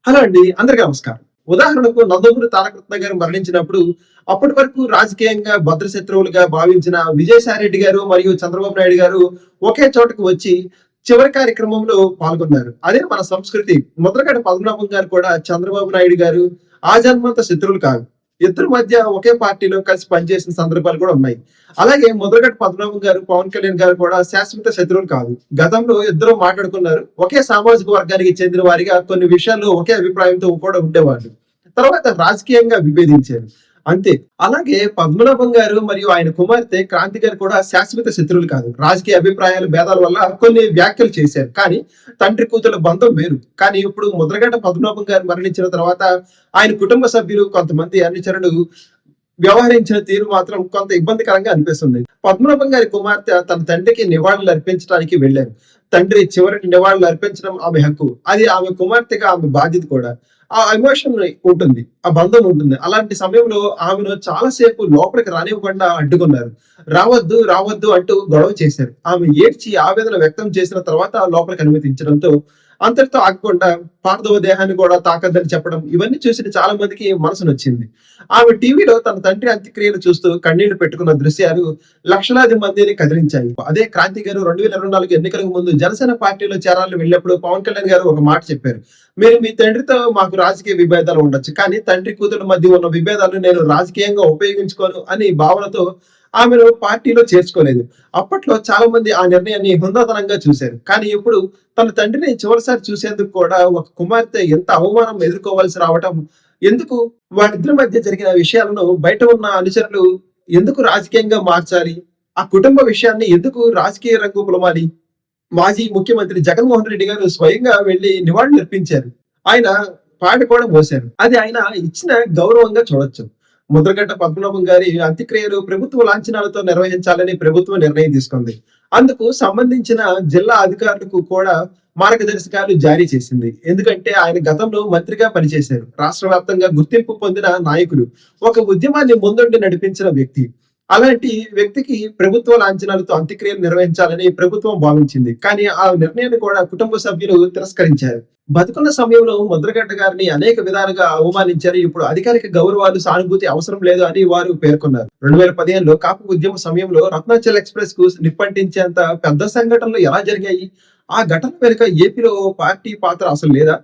Hello అండి. అందరికీ నమస్కారం. ఉదాహరణకు నందమూరి తారకరత్న గారు మరణించినప్పుడు అప్పటి వరకు రాజకీయంగా భద్రశత్రువులుగా భావించిన విజయసాయిరెడ్డి గారు మరియు చంద్రబాబు నాయుడు గారు ఒకే చోటకి వచ్చి చివరి కార్యక్రమంలో పాల్గొన్నారు. అదే మన సంస్కృతి. ముద్రగడ పద్మనాభం గారు కూడా చంద్రబాబు నాయుడు గారు ఆ జన్మంత శత్రువులు కాదు. ఇద్దరి మధ్య ఒకే పార్టీలో కలిసి పనిచేసిన సందర్భాలు కూడా ఉన్నాయి. అలాగే ముద్రగడ పద్మనాభం గారు, పవన్ కళ్యాణ్ గారు కూడా శాశ్వత శత్రువులు కాదు. గతంలో ఇద్దరు మాట్లాడుకున్నారు. ఒకే సామాజిక వర్గానికి చెందిన వారిగా కొన్ని విషయాల్లో ఒకే అభిప్రాయంతో కూడా ఉండేవాళ్ళు. తర్వాత రాజకీయంగా విభేదించారు. అంతే. అలాగే పద్మనాభం గారు మరియు ఆయన కుమార్తె క్రాంతి గారు కూడా శాశ్వత శత్రువులు కాదు. రాజకీయ అభిప్రాయాలు భేదాల వల్ల కొన్ని వ్యాఖ్యలు చేశారు. కానీ తండ్రి కూతుల బంధం వేరు. కానీ ఇప్పుడు ముద్రగడ పద్మనాభం గారు మరణించిన తర్వాత ఆయన కుటుంబ సభ్యులు కొంతమంది అనుచరులు వ్యవహరించిన తీరు మాత్రం కొంత ఇబ్బందికరంగా అనిపిస్తుంది. పద్మనాభం గారి కుమార్తె తన తండ్రికి నివాళులు అర్పించడానికి వెళ్లారు. తండ్రి చివరికి నివాళులు అర్పించడం ఆమె హక్కు. అది ఆమె కుమార్తెగా ఆమె బాధ్యత కూడా. ఆ ఎమోషన్ ఉంటుంది. ఆ బంధం ఉంటుంది. అలాంటి సమయంలో ఆమెను చాలా సేపు లోపలికి రానివ్వకుండా అడ్డుకున్నారు. రావద్దు, రావద్దు అంటూ గొడవ చేశారు. ఆమె ఏడ్చి ఆవేదన వ్యక్తం చేసిన తర్వాత లోపలికి అనుమతించడంతో అంతటితో ఆగకుండా పార్థివ దేహాన్ని కూడా తాకద్దని చెప్పడం ఇవన్నీ చూసి చాలా మందికి మనసు నొచ్చింది. ఆమె టీవీలో తన తండ్రి అంత్యక్రియలు చూస్తూ కన్నీళ్లు పెట్టుకున్న దృశ్యాలు లక్షలాది మందిని కదిలించాయి. అదే క్రాంతి గారు 2024 ఎన్నికలకు ముందు జనసేన పార్టీలో చేరాలని వెళ్ళినప్పుడు పవన్ కళ్యాణ్ గారు ఒక మాట చెప్పారు. మీరు మీ తండ్రితో మాకు రాజకీయ విభేదాలు ఉండొచ్చు, కానీ తండ్రి కూతురు మధ్య ఉన్న విభేదాలు నేను రాజకీయంగా ఉపయోగించుకోను అని భావనతో ఆమెను పార్టీలో చేర్చుకోలేదు. అప్పట్లో చాలా మంది ఆ నిర్ణయాన్ని హుందాతనంగా చూశారు. కానీ ఇప్పుడు తన తండ్రిని చివరిసారి చూసేందుకు కూడా ఒక కుమార్తె ఎంత అవమానం ఎదుర్కోవాల్సి రావటం ఎందుకు? వాళ్ళిద్దరి మధ్య జరిగిన విషయాలను బయట ఉన్న అనుచరులు ఎందుకు రాజకీయంగా మార్చాలి? ఆ కుటుంబ విషయాన్ని ఎందుకు రాజకీయ రంగు పులమాలి? మాజీ ముఖ్యమంత్రి జగన్మోహన్ రెడ్డి గారు స్వయంగా వెళ్లి నివాళులు అర్పించారు. ఆయన పాట కూడా మోశారు. అది ఆయన ఇచ్చిన గౌరవంగా చూడొచ్చు. ముద్రగడ్డ పద్మనాభం గారి అంత్యక్రియలు ప్రభుత్వ లాంఛనాలతో నిర్వహించాలని ప్రభుత్వం నిర్ణయం తీసుకుంది. అందుకు సంబంధించిన జిల్లా అధికారులకు కూడా మార్గదర్శకాలు జారీ చేసింది. ఎందుకంటే ఆయన గతంలో మంత్రిగా పనిచేశారు. రాష్ట్ర వ్యాప్తంగా గుర్తింపు పొందిన నాయకుడు, ఒక ఉద్యమాన్ని ముందుండి నడిపించిన వ్యక్తి. అలాంటి వ్యక్తికి ప్రభుత్వ లాంఛనాలతో అంత్యక్రియలు నిర్వహించాలని ప్రభుత్వం భావించింది. కానీ ఆ నిర్ణయాన్ని కూడా కుటుంబ సభ్యులు తిరస్కరించారు. బతుకున్న సమయంలో ముద్రగడ్డ గారిని అనేక విధాలుగా అవమానించారు. ఇప్పుడు అధికారిక గౌరవాలు, సానుభూతి అవసరం లేదు అని వారు పేర్కొన్నారు. 2015లో కాపు ఉద్యమ సమయంలో రత్నాచల్ ఎక్స్ప్రెస్ కు నిప్పంటించేంత పెద్ద సంఘటనలు ఎలా జరిగాయి? ఆ ఘటన వెనుక ఏపీలో పార్టీ పాత్ర అసలు లేదా?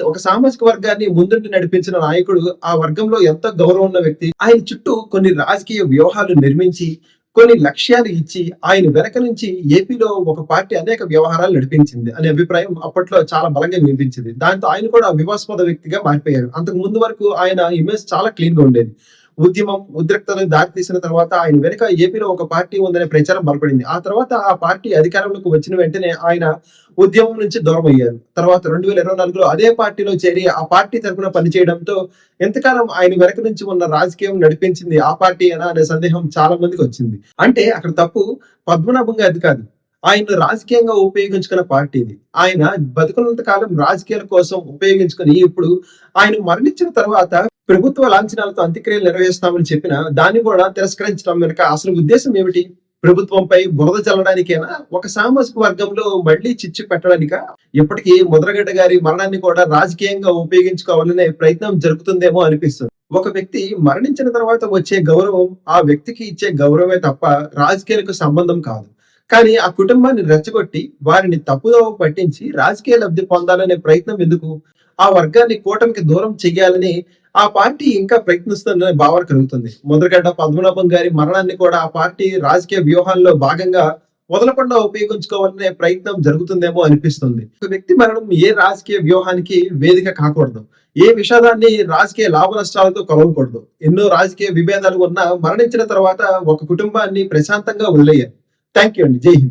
ఒక సామాజిక వర్గాన్ని ముందుండి నడిపించిన నాయకుడు, ఆ వర్గంలో ఎంత గౌరవం ఉన్న వ్యక్తి, ఆయన చుట్టూ కొన్ని రాజకీయ వ్యూహాలు నిర్మించి కొన్ని లక్ష్యాలు ఇచ్చి ఆయన వెనక నుంచి ఏపీలో ఒక పార్టీ అనేక వ్యవహారాలు నడిపించింది అనే అభిప్రాయం అప్పట్లో చాలా బలంగా వినిపించింది. దాంతో ఆయన కూడా వివాదాస్పద వ్యక్తిగా మారిపోయారు. అంతకు ముందు వరకు ఆయన ఇమేజ్ చాలా క్లీన్ గా ఉండేది. ఉద్యమం ఉద్రిక్తతలకు దారి తీసిన తర్వాత ఆయన వెనుక ఏపీలో ఒక పార్టీ ఉందనే ప్రచారం బలపడింది. ఆ తర్వాత ఆ పార్టీ అధికారంలోకి వచ్చిన వెంటనే ఆయన ఉద్యమం నుంచి దూరం అయ్యారు. తర్వాత 2024లో అదే పార్టీలో చేరి ఆ పార్టీ తరఫున పనిచేయడంతో ఎంతకాలం ఆయన వెనక నుంచి ఉన్న రాజకీయం నడిపించింది ఆ పార్టీ అనే సందేహం చాలా మందికి వచ్చింది. అంటే అక్కడ తప్పు పద్మనాభం గారిది కాదు, ఆయన రాజకీయంగా ఉపయోగించుకున్న పార్టీది. ఆయన బతుకున్నంత కాలం రాజకీయాల కోసం ఉపయోగించుకుని ఇప్పుడు ఆయన మరణించిన తర్వాత ప్రభుత్వ లాంఛనాలతో అంత్యక్రియలు నిర్వహిస్తామని చెప్పిన దాన్ని కూడా తిరస్కరించడం వెనుక అసలు ఉద్దేశం ఏమిటి? ప్రభుత్వంపై బురద చల్లడానికేనా? ఒక సామాజిక వర్గంలో మళ్లీ చిచ్చు పెట్టడానికా? ఇప్పటికీ ముద్రగడ్డ గారి మరణాన్ని కూడా రాజకీయంగా ఉపయోగించుకోవాలనే ప్రయత్నం జరుగుతుందేమో అనిపిస్తుంది. ఒక వ్యక్తి మరణించిన తర్వాత వచ్చే గౌరవం ఆ వ్యక్తికి ఇచ్చే గౌరవమే తప్ప రాజకీయాలకు సంబంధం కాదు. కానీ ఆ కుటుంబాన్ని రెచ్చగొట్టి వారిని తప్పుదోవ పట్టించి రాజకీయ లబ్ధి పొందాలనే ప్రయత్నం ఎందుకు? ఆ వర్గాన్ని కూటమికి దూరం చెయ్యాలని ఆ పార్టీ ఇంకా ప్రయత్నిస్తుందనే భావన కలుగుతుంది. ముద్రగడ్డ పద్మనాభం గారి మరణాన్ని కూడా ఆ పార్టీ రాజకీయ వ్యూహాల్లో భాగంగా వదలకుండా ఉపయోగించుకోవాలనే ప్రయత్నం జరుగుతుందేమో అనిపిస్తుంది. ఒక వ్యక్తి మరణం ఏ రాజకీయ వ్యూహానికి వేదిక కాకూడదు. ఏ విషాదాన్ని రాజకీయ లాభ నష్టాలతో కలవకూడదు. ఎన్నో రాజకీయ విభేదాలు ఉన్నా మరణించిన తర్వాత ఒక కుటుంబాన్ని ప్రశాంతంగా వదిలేయాలి. థ్యాంక్ యూ అండి. జై హింద్.